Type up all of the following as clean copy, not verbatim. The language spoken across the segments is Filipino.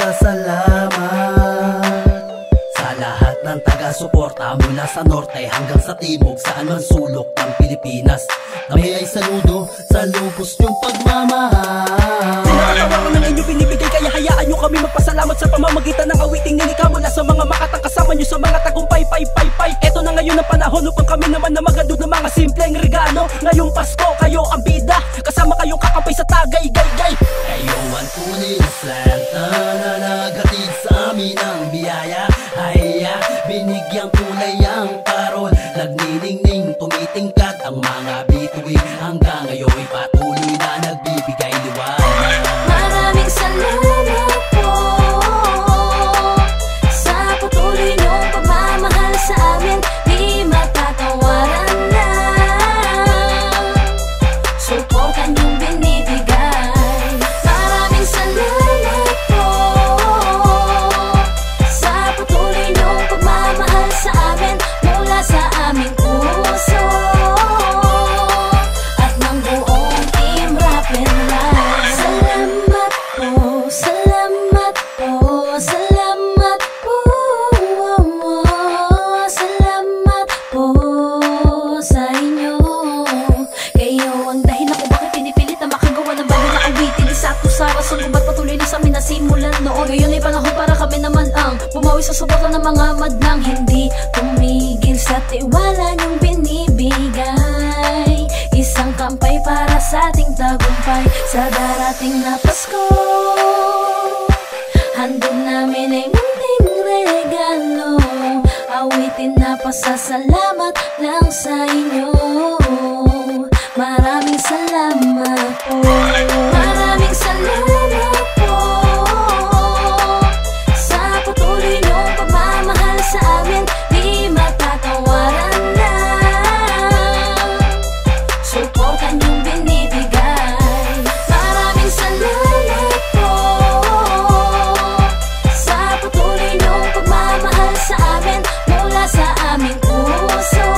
pasasalamat sa lahat ng taga-suporta mula sa norte hanggang sa timog, saan man sulok ng Pilipinas. Kami ay saludo sa lubos niyong pagmamahal. Sinakatawa ng inyong binibigay, kaya hayaan nyo kami magpasalamat sa pamamagitan ng awiting nilikha mula sa mga makatang kasama nyo sa mga tagumpay, pay. Eto na ngayon ang panahon upang kami naman na magandog ng mga simpleng regalo. Ngayong Pasko, kayo ang bida, kasama kayong kakampay sa tagay-gay-gay. Kayo ang tunay na Santa na naghatid sa amin ang biyaya. Haya, binigyang kulay ang parol, nagniningning, tumitingkad ang mga bituin. Hanggang ngayon patuloy na nagbibigay liwanag. Maraming salamat po sa patuloy niyong pagmamahal sa amin. Di matatawaran na suporta niyong binibigay. Maraming salamat po sa patuloy niyong pagmamahal sa amin mula sa aming puso at ng buong Team Rappin' Live. Salamat po, salamat po, salamat po, salamat po sa inyo. Kayo ang dahilan kung bakit pinipilit na makagawa ng bago na awitin. Isa to sa rason kung ba't patuloy na sa amin nasimulan noon. Ngayon ay panahon para kami naman ang bumawi sa suporta ng mga madlang hindi tumigil sa tiwala niyong binibigay. Isang kampay para sa ating tagumpay sa darating na Pasko. Handog namin ay munting regalo, awitin na pasasalamat lang sa inyo. Maraming salamat po. Maraming salamat po sa patuloy niyong pagmamahal sa amin. Di matatawaran na suporta niyong binibigay. Maraming salamat po sa patuloy niyong pagmamahal sa amin mula sa aming puso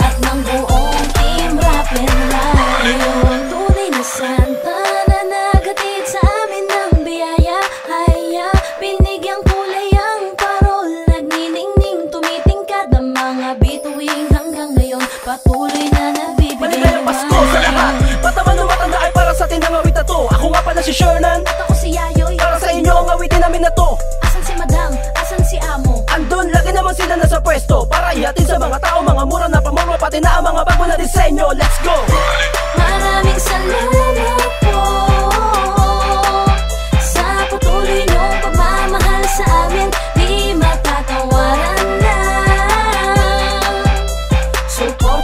at ng buong Team Rappin' Live. Kayo ang tunay na Santa na naghatid sa amin ng biyaya. Haya, binigyang kulay ang parol, nagniningning, tumitingkad ang mga bituing. Hanggang ngayon patuloy na nagbibigay Maligayang Pasko sa lahat, bata man o matanda ay para sa atin ang awit na to. Ako nga pala si Shernan, At ako si Yayoy. para sa inyo ang awitin namin na to. Asan si Madam? Asan si Amo? Andun, lagi naman sila nasa pwesto para ihatid sa mga tao mga mura na pamorma, pati na ang mga bago na disenyo. Let's go! Maraming salamat po sa patuloy niyong pagmamahal sa amin. Di matatawaran na suporta